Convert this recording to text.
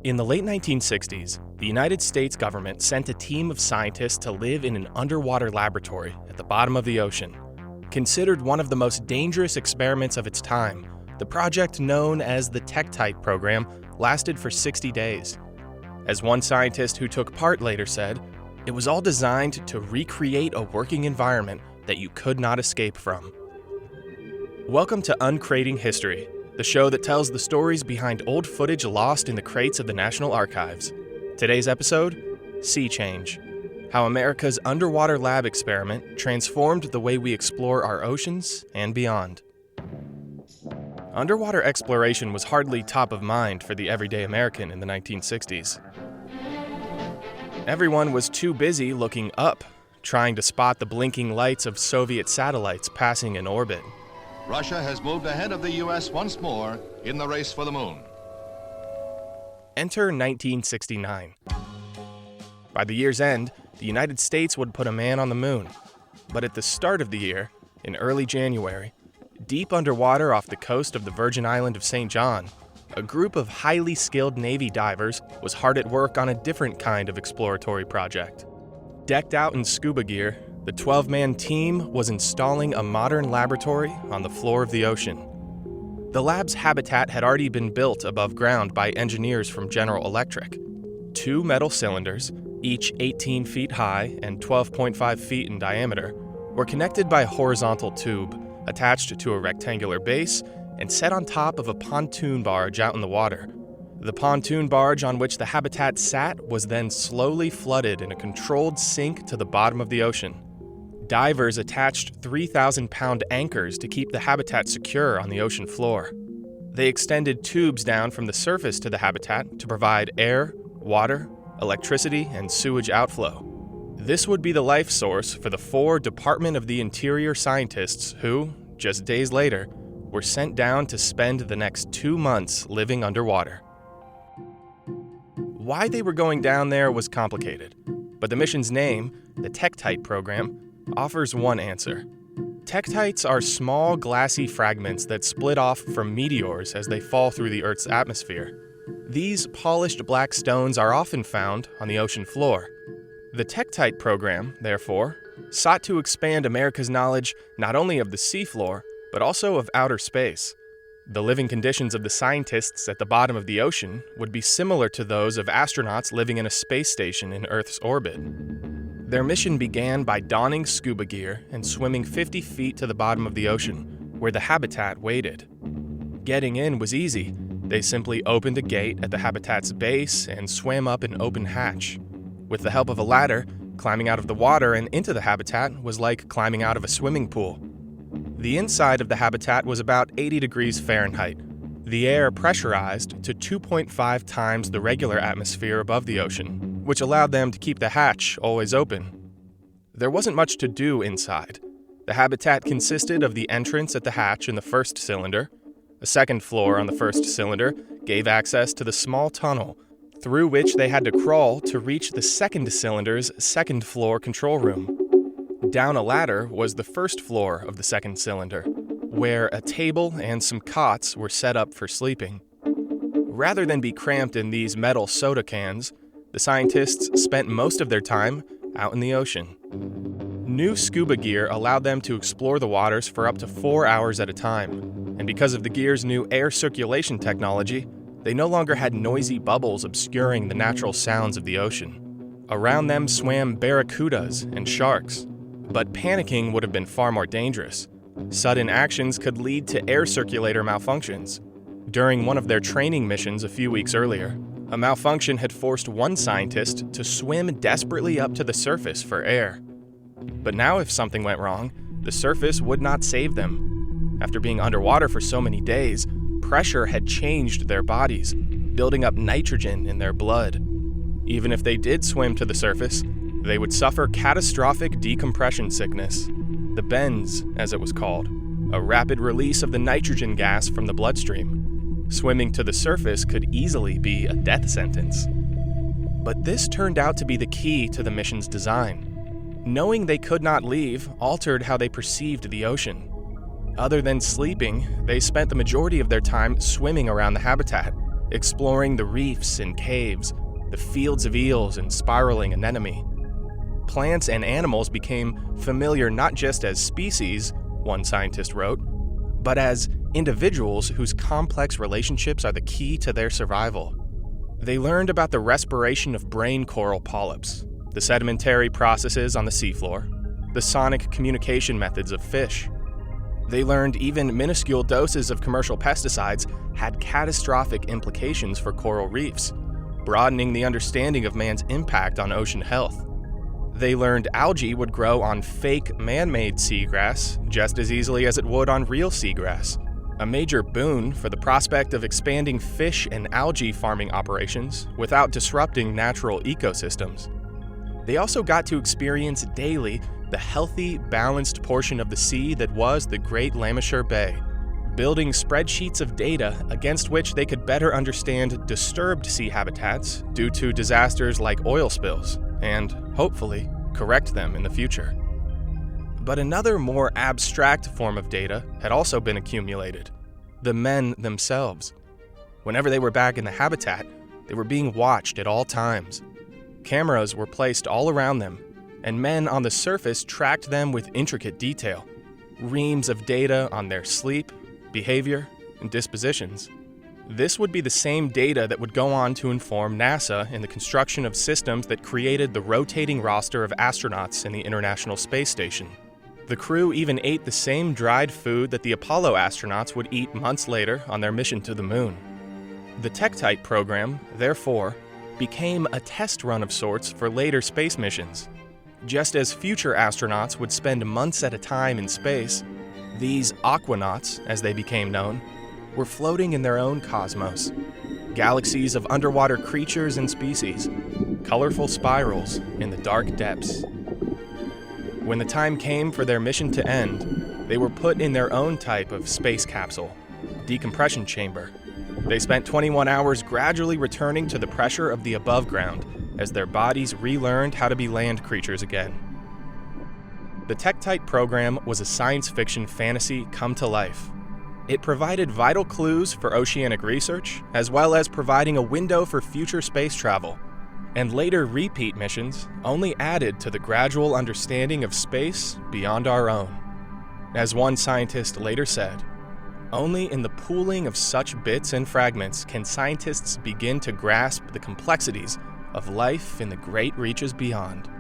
In the late 1960s, the United States government sent a team of scientists to live in an underwater laboratory at the bottom of the ocean. Considered one of the most dangerous experiments of its time, the project known as the Tektite Program lasted for 60 days. As one scientist who took part later said, it was all designed to recreate a working environment that you could not escape from. Welcome to Uncrating History, the show that tells the stories behind old footage lost in the crates of the National Archives. Today's episode, Sea Change: How America's underwater lab experiment transformed the way we explore our oceans and beyond. Underwater exploration was hardly top of mind for the everyday American in the 1960s. Everyone was too busy looking up, trying to spot the blinking lights of Soviet satellites passing in orbit. Russia has moved ahead of the U.S. once more in the race for the moon. Enter 1969. By the year's end, the United States would put a man on the moon. But at the start of the year, in early January, deep underwater off the coast of the Virgin Island of St. John, a group of highly skilled Navy divers was hard at work on a different kind of exploratory project. Decked out in scuba gear, the 12-man team was installing a modern laboratory on the floor of the ocean. The lab's habitat had already been built above ground by engineers from General Electric. 2 metal cylinders, each 18 feet high and 12.5 feet in diameter, were connected by a horizontal tube attached to a rectangular base and set on top of a pontoon barge out in the water. The pontoon barge on which the habitat sat was then slowly flooded in a controlled sink to the bottom of the ocean. Divers attached 3,000-pound anchors to keep the habitat secure on the ocean floor. They extended tubes down from the surface to the habitat to provide air, water, electricity, and sewage outflow. This would be the life source for the 4 Department of the Interior scientists who, just days later, were sent down to spend the next 2 months living underwater. Why they were going down there was complicated, but the mission's name, the Tektite Program, offers one answer. Tektites are small, glassy fragments that split off from meteors as they fall through the Earth's atmosphere. These polished black stones are often found on the ocean floor. The Tektite Program, therefore, sought to expand America's knowledge not only of the seafloor, but also of outer space. The living conditions of the scientists at the bottom of the ocean would be similar to those of astronauts living in a space station in Earth's orbit. Their mission began by donning scuba gear and swimming 50 feet to the bottom of the ocean, where the habitat waited. Getting in was easy. They simply opened a gate at the habitat's base and swam up an open hatch. With the help of a ladder, climbing out of the water and into the habitat was like climbing out of a swimming pool. The inside of the habitat was about 80 degrees Fahrenheit. The air pressurized to 2.5 times the regular atmosphere above the ocean, which allowed them to keep the hatch always open. There wasn't much to do inside. The habitat consisted of the entrance at the hatch in the first cylinder. A second floor on the first cylinder gave access to the small tunnel, through which they had to crawl to reach the second cylinder's second floor control room. Down a ladder was the first floor of the second cylinder, where a table and some cots were set up for sleeping. Rather than be cramped in these metal soda cans, the scientists spent most of their time out in the ocean. New scuba gear allowed them to explore the waters for up to 4 hours at a time, and because of the gear's new air circulation technology, they no longer had noisy bubbles obscuring the natural sounds of the ocean. Around them swam barracudas and sharks. But panicking would have been far more dangerous. Sudden actions could lead to air circulator malfunctions. During one of their training missions a few weeks earlier, a malfunction had forced one scientist to swim desperately up to the surface for air. But now if something went wrong, the surface would not save them. After being underwater for so many days, pressure had changed their bodies, building up nitrogen in their blood. Even if they did swim to the surface, they would suffer catastrophic decompression sickness, the bends, as it was called, a rapid release of the nitrogen gas from the bloodstream. Swimming to the surface could easily be a death sentence. But this turned out to be the key to the mission's design. Knowing they could not leave altered how they perceived the ocean. Other than sleeping, they spent the majority of their time swimming around the habitat, exploring the reefs and caves, the fields of eels and spiraling anemone. Plants and animals became familiar not just as species, one scientist wrote, but as individuals whose complex relationships are the key to their survival. They learned about the respiration of brain coral polyps, the sedimentary processes on the seafloor, the sonic communication methods of fish. They learned even minuscule doses of commercial pesticides had catastrophic implications for coral reefs, broadening the understanding of man's impact on ocean health. They learned algae would grow on fake man-made seagrass just as easily as it would on real seagrass, a major boon for the prospect of expanding fish and algae farming operations without disrupting natural ecosystems. They also got to experience daily the healthy, balanced portion of the sea that was the Great Lameshore Bay, building spreadsheets of data against which they could better understand disturbed sea habitats due to disasters like oil spills, and, hopefully, correct them in the future. But another more abstract form of data had also been accumulated: the men themselves. Whenever they were back in the habitat, they were being watched at all times. Cameras were placed all around them, and men on the surface tracked them with intricate detail, reams of data on their sleep, behavior, and dispositions. This would be the same data that would go on to inform NASA in the construction of systems that created the rotating roster of astronauts in the International Space Station. The crew even ate the same dried food that the Apollo astronauts would eat months later on their mission to the moon. The Tektite Program, therefore, became a test run of sorts for later space missions. Just as future astronauts would spend months at a time in space, these aquanauts, as they became known, were floating in their own cosmos. Galaxies of underwater creatures and species, colorful spirals in the dark depths. When the time came for their mission to end, they were put in their own type of space capsule, decompression chamber. They spent 21 hours gradually returning to the pressure of the above ground as their bodies relearned how to be land creatures again. The Tektite Program was a science fiction fantasy come to life. It provided vital clues for oceanic research, as well as providing a window for future space travel. And later repeat missions only added to the gradual understanding of space beyond our own. As one scientist later said, "Only in the pooling of such bits and fragments can scientists begin to grasp the complexities of life in the great reaches beyond."